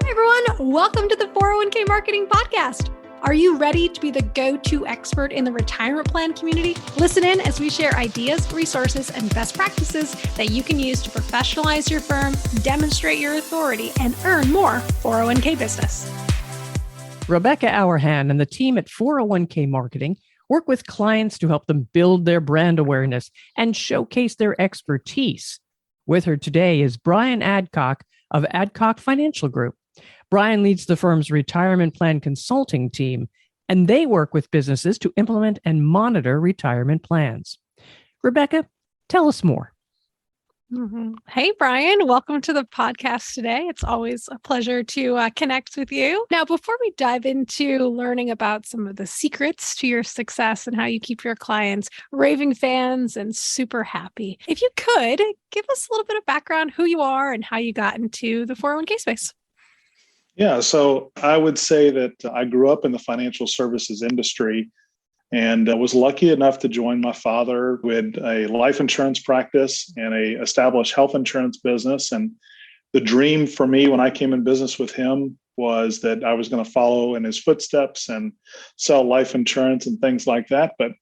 Hi, everyone. Welcome to the 401k Marketing Podcast. Are you ready to be the go-to expert in the retirement plan community? Listen in as we share ideas, resources, and best practices that you can use to professionalize your firm, demonstrate your authority, and earn more 401k business. Rebecca Hourihan and the team at 401k Marketing work with clients to help them build their brand awareness and showcase their expertise. With her today is Brian Adcock of Adcock Financial Group. Brian leads the firm's retirement plan consulting team, and they work with businesses to implement and monitor retirement plans. Rebecca, tell us more. Hey, Brian, welcome to the podcast today. It's always a pleasure to connect with you. Now, before we dive into learning about some of the secrets to your success and how you keep your clients raving fans and super happy, if you could give us a little bit of background, who you are and how you got into the 401k space. Yeah, so I would say that I grew up in the financial services industry and was lucky enough to join my father, who had a life insurance practice and a established health insurance business. And the dream for me when I came in business with him was that I was going to follow in his footsteps and sell life insurance and things like that. But,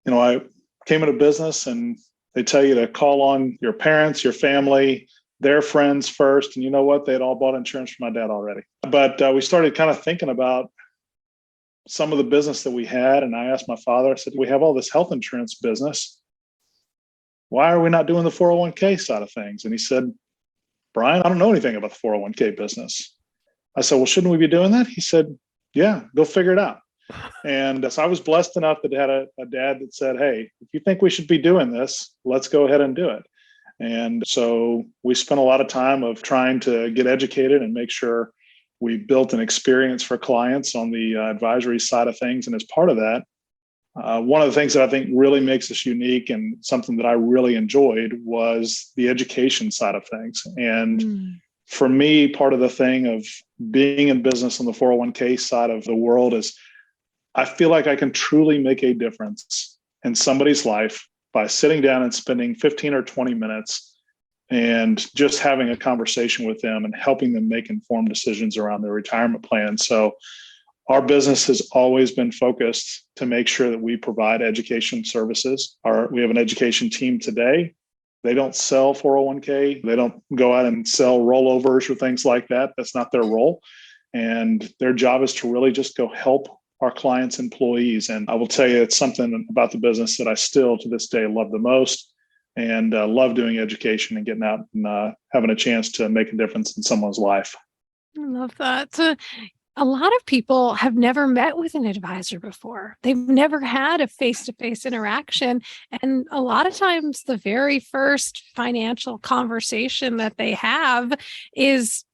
I came into business and they tell you to call on your parents, your family, their friends first. And you know what? They had all bought insurance for my dad already. But we started kind of thinking about some of the business that we had. And I asked my father, I said, we have all this health insurance business. Why are we not doing the 401k side of things? And he said, Brian, I don't know anything about the 401k business. I said, well, shouldn't we be doing that? He said, yeah, go figure it out. And so I was blessed enough that I had a dad that said, hey, if you think we should be doing this, let's go ahead and do it. And so we spent a lot of time of trying to get educated and make sure we built an experience for clients on the advisory side of things. And as part of that, one of the things that I think really makes us unique and something that I really enjoyed was the education side of things. And for me, part of the thing of being in business on the 401k side of the world is I feel like I can truly make a difference in somebody's life by sitting down and spending 15 or 20 minutes and just having a conversation with them and helping them make informed decisions around their retirement plan. So our business has always been focused to make sure that we provide education services. We have an education team today. They don't sell 401k. They don't go out and sell rollovers or things like that. That's not their role. And their job is to really just go help our clients' employees. And I will tell you, it's something about the business that I still to this day love the most. And love doing education and getting out and having a chance to make a difference in someone's life. I love that. So a lot of people have never met with an advisor before. They've never had a face-to-face interaction. And a lot of times the very first financial conversation that they have is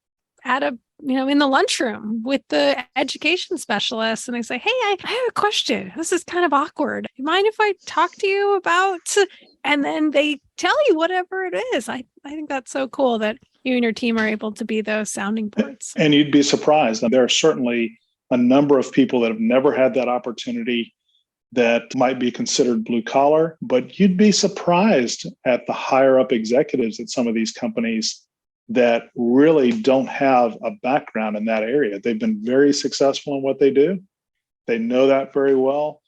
at in the lunchroom with the education specialist. And they say, hey, I have a question. This is kind of awkward. You mind if I talk to you about, and then they tell you whatever it is. I think that's so cool that you and your team are able to be those sounding boards. And you'd be surprised. There are certainly a number of people that have never had that opportunity that might be considered blue collar, but you'd be surprised at the higher up executives at some of these companies that really don't have a background in that area. They've been very successful in what they do. They know that very well.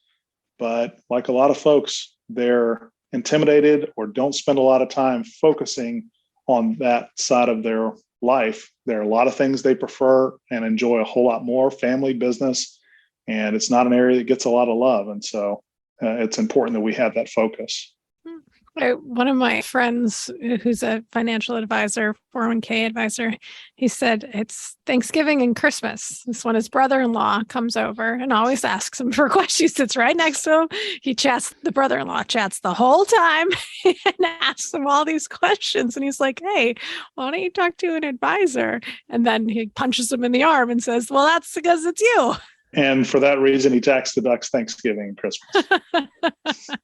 But like a lot of folks, they're intimidated or don't spend a lot of time focusing on that side of their life. There are a lot of things they prefer and enjoy a whole lot more, family, business, and it's not an area that gets a lot of love. And so it's important that we have that focus. One of my friends who's a financial advisor, 401k advisor, he said it's Thanksgiving and Christmas. This when his brother-in-law comes over and always asks him for questions. He sits right next to him. The brother-in-law chats the whole time and asks him all these questions. And he's like, hey, why don't you talk to an advisor? And then he punches him in the arm and says, well, that's because it's you. And for that reason, he tax deducts Thanksgiving and Christmas.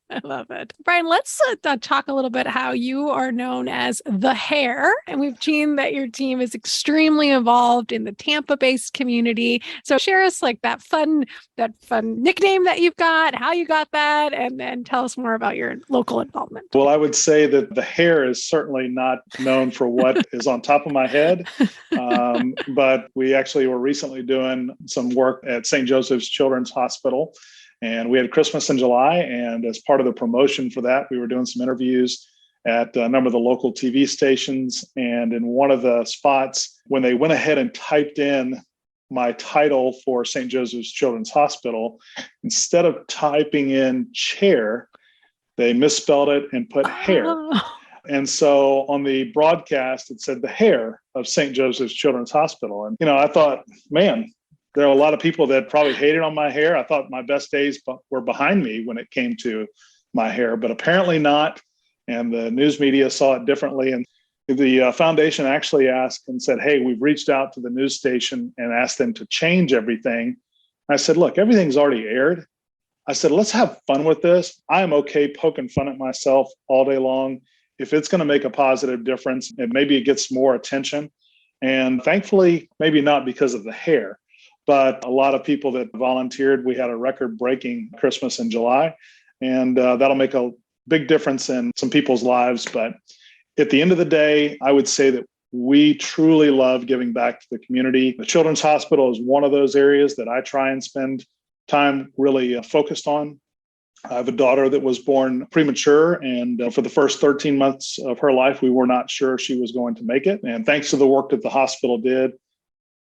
I love it. Brian, let's talk a little bit how you are known as the Hair. And we've seen that your team is extremely involved in the Tampa-based community. So share us like that fun nickname that you've got, how you got that, and then tell us more about your local involvement. Well, I would say that the hair is certainly not known for what is on top of my head. But we actually were recently doing some work at St. Joseph's Children's Hospital. And we had Christmas in July. And as part of the promotion for that, we were doing some interviews at a number of the local TV stations. And in one of the spots, when they went ahead and typed in my title for St. Joseph's Children's Hospital, instead of typing in chair, they misspelled it and put hair. Oh. And so on the broadcast, it said the hair of St. Joseph's Children's Hospital. And, I thought, man, there are a lot of people that probably hated on my hair. I thought my best days were behind me when it came to my hair, but apparently not. And the news media saw it differently. And the foundation actually asked and said, hey, we've reached out to the news station and asked them to change everything. I said, look, everything's already aired. I said, let's have fun with this. I'm okay poking fun at myself all day long. If it's going to make a positive difference, and maybe it gets more attention. And thankfully, maybe not because of the hair, but a lot of people that volunteered. We had a record-breaking Christmas in July, and that'll make a big difference in some people's lives. But at the end of the day, I would say that we truly love giving back to the community. The Children's Hospital is one of those areas that I try and spend time really focused on. I have a daughter that was born premature, and for the first 13 months of her life, we were not sure she was going to make it. And thanks to the work that the hospital did,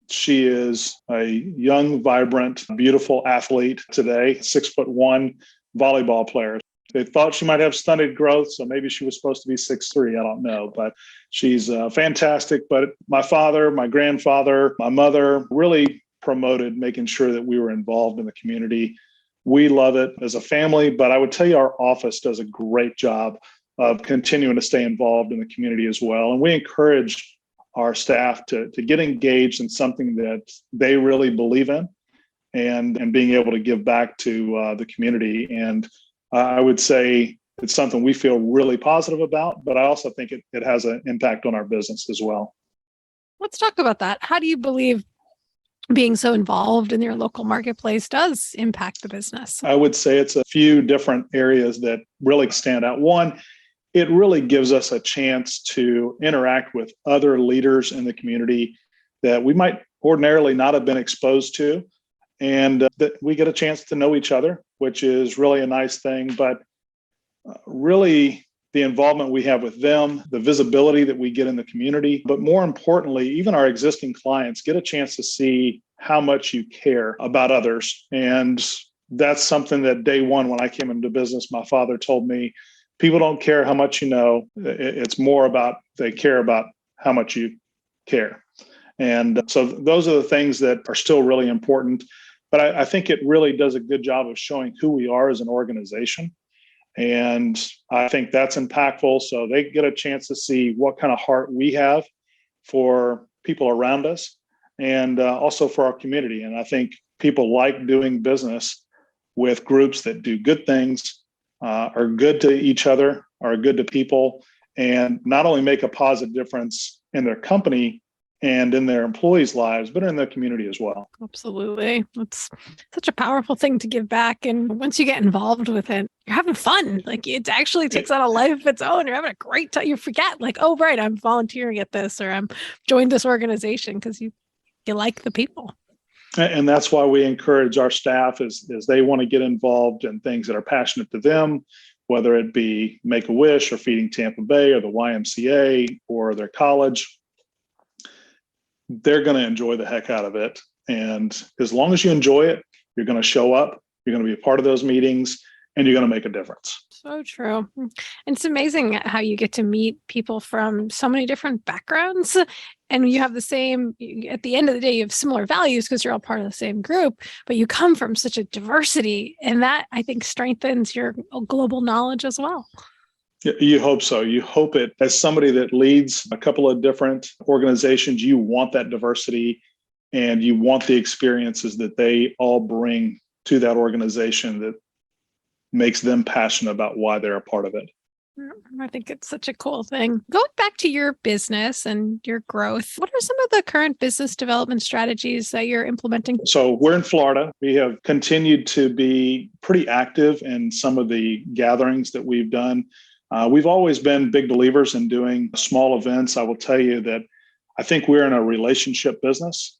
she is a young, vibrant, beautiful athlete today, 6'1" volleyball player. They thought she might have stunted growth, so maybe she was supposed to be 6'3". I don't know, but she's fantastic. But my father, my grandfather, my mother really promoted making sure that we were involved in the community. We love it as a family, but I would tell you our office does a great job of continuing to stay involved in the community as well. And we encourage our staff to get engaged in something that they really believe in and being able to give back to the community. And I would say it's something we feel really positive about, but I also think it has an impact on our business as well. Let's talk about that. How do you believe being so involved in your local marketplace does impact the business? I would say it's a few different areas that really stand out. One, it really gives us a chance to interact with other leaders in the community that we might ordinarily not have been exposed to. And that we get a chance to know each other, which is really a nice thing. But really, the involvement we have with them, the visibility that we get in the community, but more importantly, even our existing clients get a chance to see how much you care about others. And that's something that day one, when I came into business, my father told me, people don't care how much you know. It's more about they care about how much you care. And so those are the things that are still really important. But I think it really does a good job of showing who we are as an organization. And I think that's impactful. So they get a chance to see what kind of heart we have for people around us and also for our community. And I think people like doing business with groups that do good things, are good to each other, are good to people, and not only make a positive difference in their company and in their employees' lives, but in the community as well. Absolutely. It's such a powerful thing to give back. And once you get involved with it, you're having fun. Like it actually takes on a life of its own. You're having a great time. You forget like, oh, right, I'm volunteering at this or I'm joined this organization because you like the people. And that's why we encourage our staff as they want to get involved in things that are passionate to them, whether it be Make-A-Wish or Feeding Tampa Bay or the YMCA or their college. They're going to enjoy the heck out of it. And as long as you enjoy it, you're going to show up, you're going to be a part of those meetings, and you're going to make a difference. So true. And it's amazing how you get to meet people from so many different backgrounds. And you have the same, at the end of the day, you have similar values because you're all part of the same group, but you come from such a diversity. And that, I think, strengthens your global knowledge as well. You hope so. You hope it, as somebody that leads a couple of different organizations, you want that diversity and you want the experiences that they all bring to that organization that makes them passionate about why they're a part of it. I think it's such a cool thing. Going back to your business and your growth, what are some of the current business development strategies that you're implementing? So we're in Florida. We have continued to be pretty active in some of the gatherings that we've done. We've always been big believers in doing small events. I will tell you that I think we're in a relationship business,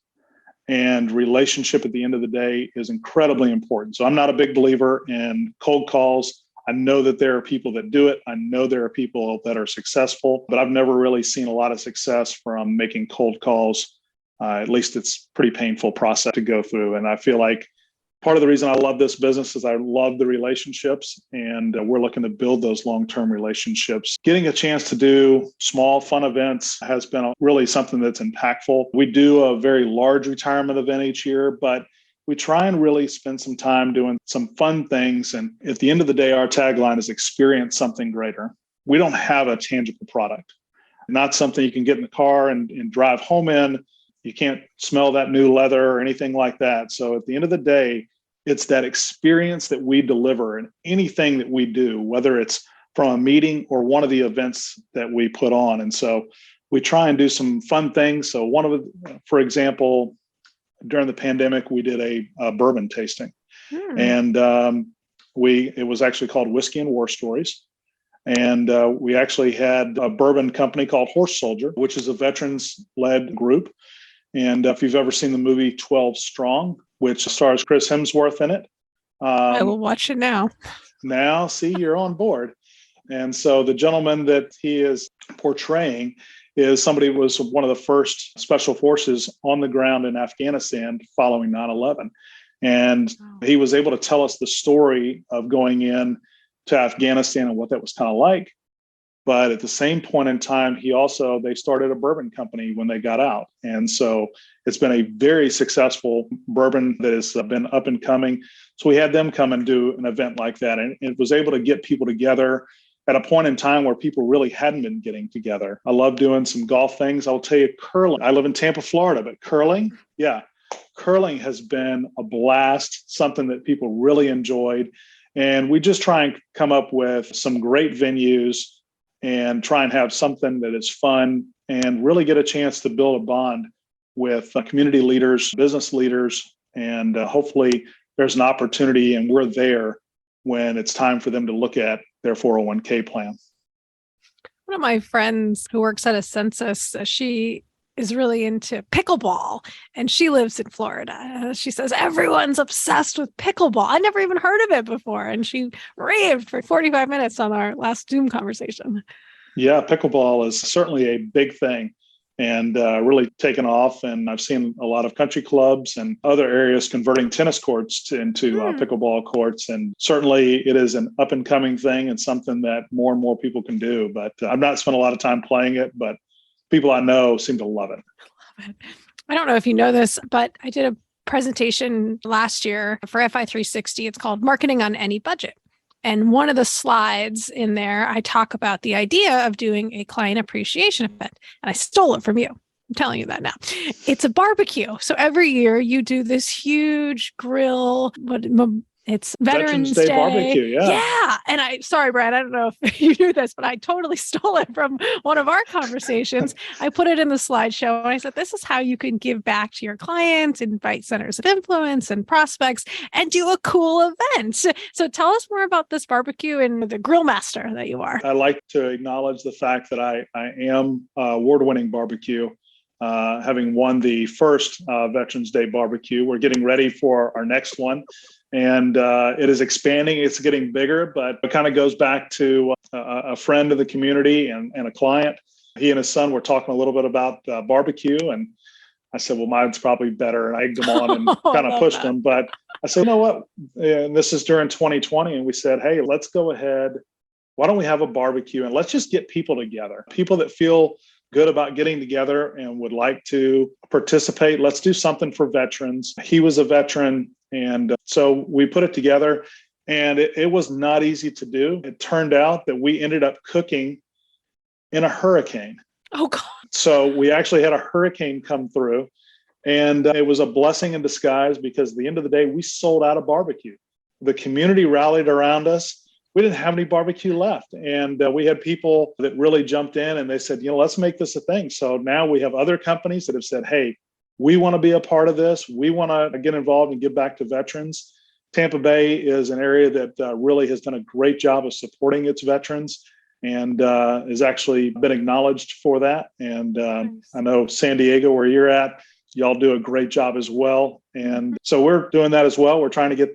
and relationship at the end of the day is incredibly important. So I'm not a big believer in cold calls. I know that there are people that do it. I know there are people that are successful, but I've never really seen a lot of success from making cold calls. At least it's a pretty painful process to go through. And I feel like part of the reason I love this business is I love the relationships, and we're looking to build those long-term relationships. Getting a chance to do small, fun events has been really something that's impactful. We do a very large retirement event each year, but we try and really spend some time doing some fun things. And at the end of the day, our tagline is experience something greater. We don't have a tangible product, not something you can get in the car and drive home in. You can't smell that new leather or anything like that. So at the end of the day, it's that experience that we deliver in anything that we do, whether it's from a meeting or one of the events that we put on. And so we try and do some fun things. So for example, during the pandemic, we did a bourbon tasting, and it was actually called Whiskey and War Stories. And we actually had a bourbon company called Horse Soldier, which is a veterans-led group. And if you've ever seen the movie 12 Strong, which stars Chris Hemsworth in it. I will watch it now. Now, see, you're on board. And so the gentleman that he is portraying is somebody who was one of the first special forces on the ground in Afghanistan following 9/11. And he was able to tell us the story of going in to Afghanistan and what that was kind of like. But at the same point in time, they started a bourbon company when they got out. And so it's been a very successful bourbon that has been up and coming. So we had them come and do an event like that. And it was able to get people together at a point in time where people really hadn't been getting together. I love doing some golf things. I'll tell you, curling. I live in Tampa, Florida, but curling has been a blast, something that people really enjoyed. And we just try and come up with some great venues and try and have something that is fun and really get a chance to build a bond with community leaders, business leaders, and hopefully there's an opportunity and we're there when it's time for them to look at their 401k plan. One of my friends who works at a census, she is really into pickleball and she lives in Florida. She says everyone's obsessed with pickleball. I never even heard of it before. And she raved for 45 minutes on our last Zoom conversation. Yeah, pickleball is certainly a big thing and really taken off. And I've seen a lot of country clubs and other areas converting tennis courts into pickleball courts. And certainly it is an up and coming thing and something that more and more people can do. But I've not spent a lot of time playing it, but people I know seem to love it. I don't know if you know this, but I did a presentation last year for FI 360. It's called Marketing on Any Budget. And one of the slides in there, I talk about the idea of doing a client appreciation event. And I stole it from you. I'm telling you that now. It's a barbecue. So every year you do this huge grill. It's Veterans Day barbecue. Yeah. And sorry, Brian, I don't know if you knew this, but I totally stole it from one of our conversations. I put it in the slideshow and I said, this is how you can give back to your clients, invite centers of influence and prospects, and do a cool event. So tell us more about this barbecue and the grill master that you are. I like to acknowledge the fact that I am award-winning barbecue. Having won the first Veterans Day barbecue, we're getting ready for our next one. And it is expanding. It's getting bigger, but it kind of goes back to a friend of the community and a client. He and his son were talking a little bit about barbecue. And I said, well, mine's probably better. And I egged them on and kind of pushed them. But I said, you know what? And this is during 2020. And we said, hey, let's go ahead. Why don't we have a barbecue? And let's just get people together, people that feel good about getting together and would like to participate. Let's do something for veterans. He was a veteran. And so we put it together and it was not easy to do. It turned out that we ended up cooking in a hurricane. Oh, God. So we actually had a hurricane come through And it was a blessing in disguise because at the end of the day, we sold out of barbecue. The community rallied around us. We didn't have any barbecue left. And we had people that really jumped in and they said, let's make this a thing. So now we have other companies that have said, hey, we want to be a part of this. We want to get involved and give back to veterans. Tampa Bay is an area that really has done a great job of supporting its veterans and has actually been acknowledged for that. And nice. I know San Diego, where you're at, y'all do a great job as well. And so we're doing that as well. We're trying to get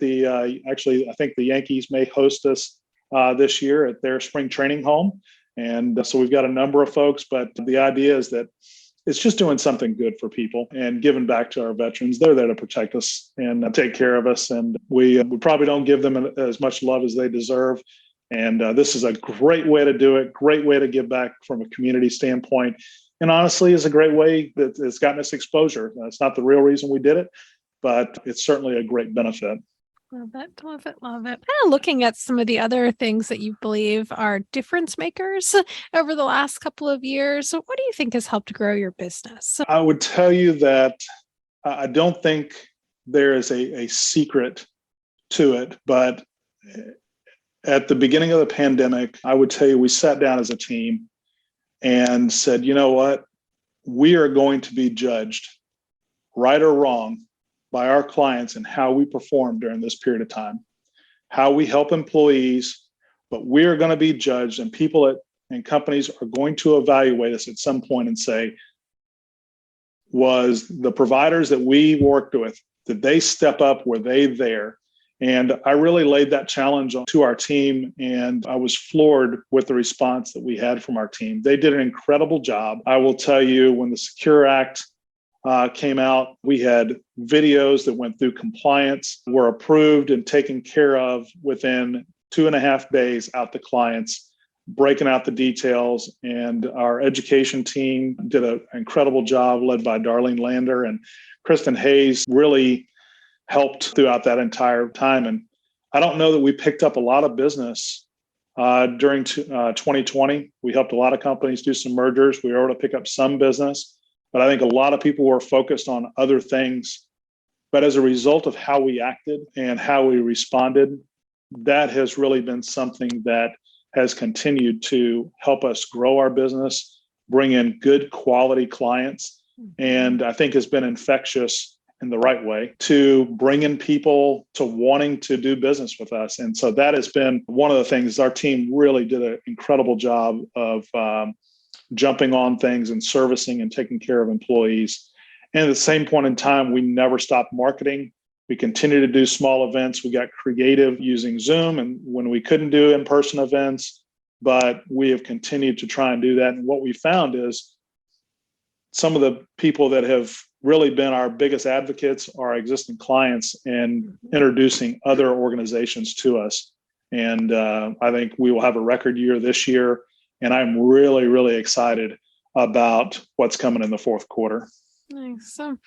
actually, I think the Yankees may host us this year at their spring training home. And so we've got a number of folks, but the idea is that it's just doing something good for people and giving back to our veterans. They're there to protect us and take care of us. And we probably don't give them as much love as they deserve. And this is a great way to do it, great way to give back from a community standpoint. And honestly, is a great way that it's gotten us exposure. It's not the real reason we did it, but it's certainly a great benefit. Love it, love it, love it. Kind of looking at some of the other things that you believe are difference makers over the last couple of years. So what do you think has helped grow your business? I would tell you that I don't think there is a secret to it, but at the beginning of the pandemic, I would tell you we sat down as a team and said, you know what, we are going to be judged, right or wrong, by our clients and how we perform during this period of time, how we help employees, but we are going to be judged, and people and companies are going to evaluate us at some point and say, was the providers that we worked with, did they step up? Were they there? And I really laid that challenge to our team, and I was floored with the response that we had from our team. They did an incredible job. I will tell you, when the Secure Act came out, we had videos that went through compliance, were approved and taken care of within 2.5 days out to clients, breaking out the details. And our education team did an incredible job, led by Darlene Lander, and Kristen Hayes really helped throughout that entire time. And I don't know that we picked up a lot of business during 2020. We helped a lot of companies do some mergers. We were able to pick up some business, but I think a lot of people were focused on other things. But as a result of how we acted and how we responded, that has really been something that has continued to help us grow our business, bring in good quality clients, and I think has been infectious in the right way to bring in people to wanting to do business with us. And so that has been one of the things. Our team really did an incredible job of jumping on things and servicing and taking care of employees. And at the same point in time, we never stopped marketing. We continue to do small events. We got creative using Zoom and when we couldn't do in-person events, but we have continued to try and do that. And what we found is some of the people that have really been our biggest advocates are existing clients and introducing other organizations to us. And I think we will have a record year this year. And I'm really, really excited about what's coming in the fourth quarter. Nice. So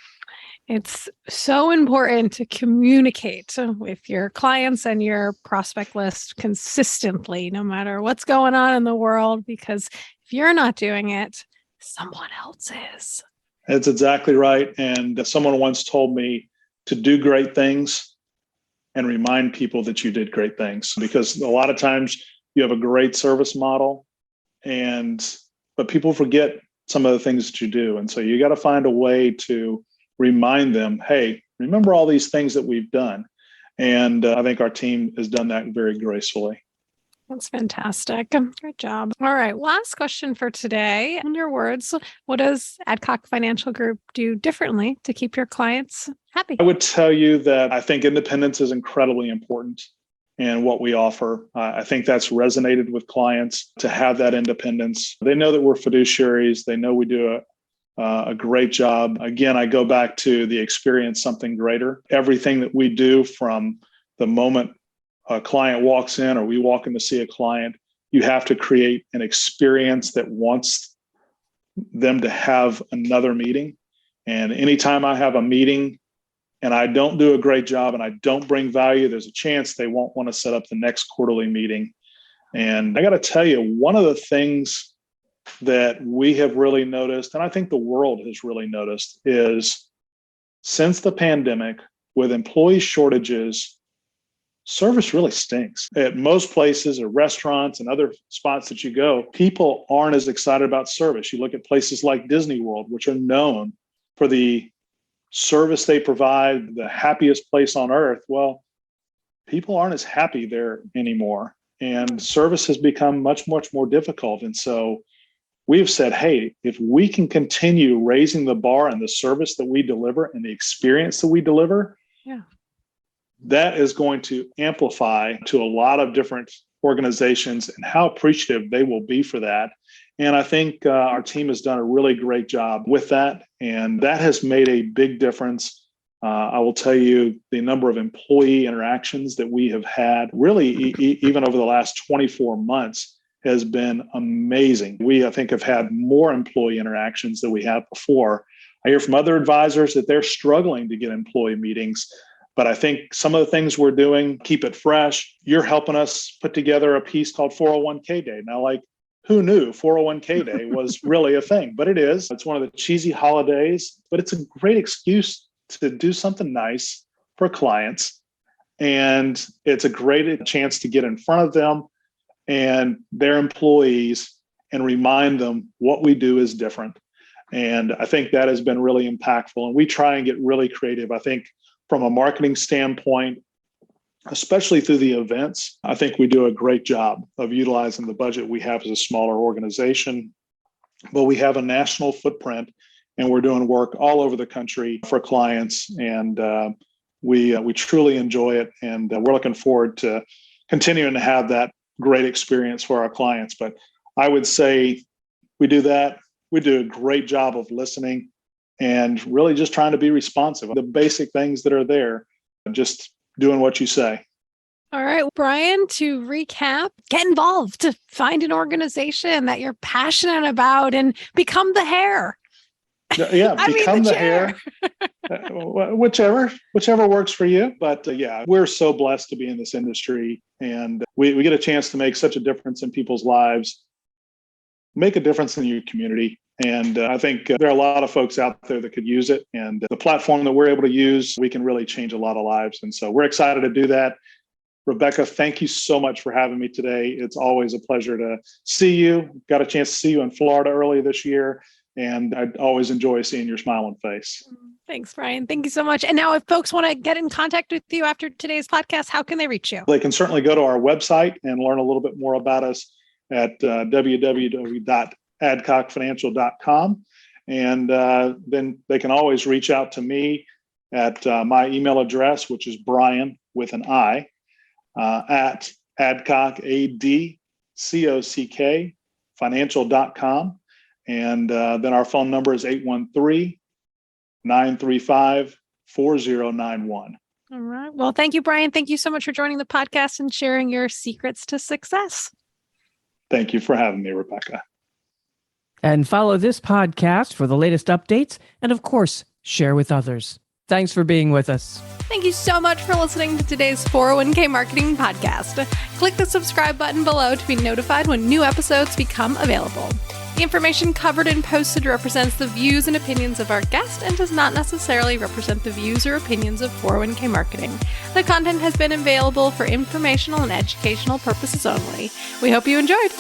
it's so important to communicate with your clients and your prospect list consistently, no matter what's going on in the world, because if you're not doing it, someone else is. That's exactly right. And someone once told me to do great things and remind people that you did great things, because a lot of times you have a great service model, but people forget some of the things that you do. And so you got to find a way to remind them, hey, remember all these things that we've done. And I think our team has done that very gracefully. That's fantastic. Great job. All right. Last question for today. In your words, what does Adcock Financial Group do differently to keep your clients happy? I would tell you that I think independence is incredibly important in what we offer. I think that's resonated with clients to have that independence. They know that we're fiduciaries. They know we do a great job. Again, I go back to the experience something greater. Everything that we do from the moment a client walks in or we walk in to see a client, you have to create an experience that wants them to have another meeting. And anytime I have a meeting and I don't do a great job and I don't bring value, there's a chance they won't want to set up the next quarterly meeting. And I got to tell you, one of the things that we have really noticed, and I think the world has really noticed, is since the pandemic, with employee shortages, service really stinks. At most places or restaurants and other spots that you go, people aren't as excited about service. You look at places like Disney World, which are known for the service they provide, the happiest place on earth. Well, people aren't as happy there anymore. And service has become much, much more difficult. And so we've said, hey, if we can continue raising the bar and the service that we deliver and the experience that we deliver, that is going to amplify to a lot of different organizations and how appreciative they will be for that. And I think our team has done a really great job with that. And that has made a big difference. I will tell you the number of employee interactions that we have had really even over the last 24 months has been amazing. We, I think, have had more employee interactions than we have before. I hear from other advisors that they're struggling to get employee meetings. But I think some of the things we're doing keep it fresh. You're helping us put together a piece called 401k Day. Now, like, who knew 401k Day was really a thing? But it is. It's one of the cheesy holidays, but it's a great excuse to do something nice for clients. And it's a great chance to get in front of them and their employees and remind them what we do is different. And I think that has been really impactful. And we try and get really creative. I think from a marketing standpoint, especially through the events, I think we do a great job of utilizing the budget we have as a smaller organization. But we have a national footprint and we're doing work all over the country for clients. And we truly enjoy it. And we're looking forward to continuing to have that great experience for our clients. But I would say we do that. We do a great job of listening and really just trying to be responsive. The basic things that are there, just doing what you say. All right, Brian, to recap, get involved, to find an organization that you're passionate about and become the hair. Yeah, become the hair. Whichever works for you. But yeah, we're so blessed to be in this industry and we get a chance to make such a difference in people's lives, make a difference in your community. And I think there are a lot of folks out there that could use it. And the platform that we're able to use, we can really change a lot of lives. And so we're excited to do that. Rebecca, thank you so much for having me today. It's always a pleasure to see you. Got a chance to see you in Florida early this year. And I always enjoy seeing your smiling face. Thanks, Brian. Thank you so much. And now if folks want to get in contact with you after today's podcast, how can they reach you? They can certainly go to our website and learn a little bit more about us at www.adcockfinancial.com. And then they can always reach out to me at my email address, which is Brian with an I, at Adcock, ADCOCK, financial.com. And then our phone number is 813-935-4091. All right. Well, thank you, Brian. Thank you so much for joining the podcast and sharing your secrets to success. Thank you for having me, Rebecca. And follow this podcast for the latest updates. And of course, share with others. Thanks for being with us. Thank you so much for listening to today's 401k Marketing Podcast. Click the subscribe button below to be notified when new episodes become available. The information covered and posted represents the views and opinions of our guest and does not necessarily represent the views or opinions of 401k Marketing. The content has been available for informational and educational purposes only. We hope you enjoyed.